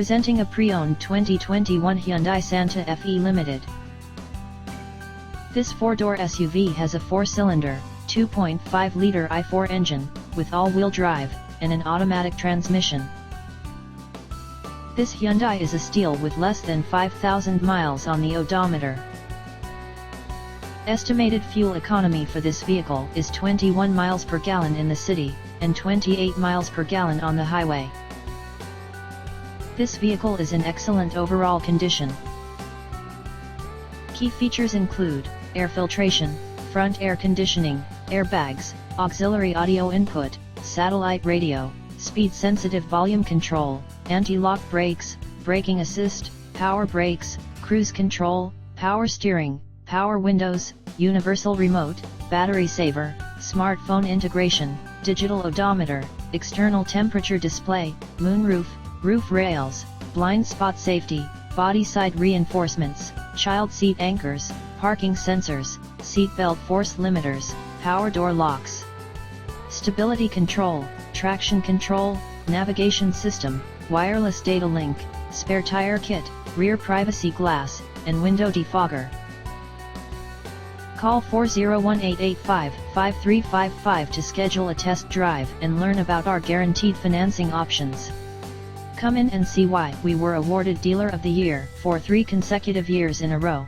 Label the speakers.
Speaker 1: Presenting a pre-owned 2021 Hyundai Santa Fe Limited. This four-door SUV has a 4-cylinder, 2.5-liter i4 engine, with all-wheel drive, and an automatic transmission. This Hyundai is a steal with less than 5,000 miles on the odometer. Estimated fuel economy for this vehicle is 21 miles per gallon in the city, and 28 miles per gallon on the highway. This vehicle is in excellent overall condition. Key features include air filtration, front air conditioning, airbags, auxiliary audio input, satellite radio, speed-sensitive volume control, anti-lock brakes, braking assist, power brakes, cruise control, power steering, power windows, universal remote, battery saver, smartphone integration, digital odometer, external temperature display, moonroof, roof rails, blind spot safety, body side reinforcements, child seat anchors, parking sensors, seat belt force limiters, power door locks, stability control, traction control, navigation system, wireless data link, spare tire kit, rear privacy glass, and window defogger. Call 401-885-5355 to schedule a test drive and learn about our guaranteed financing options. Come in and see why we were awarded Dealer of the Year for 3 consecutive years in a row.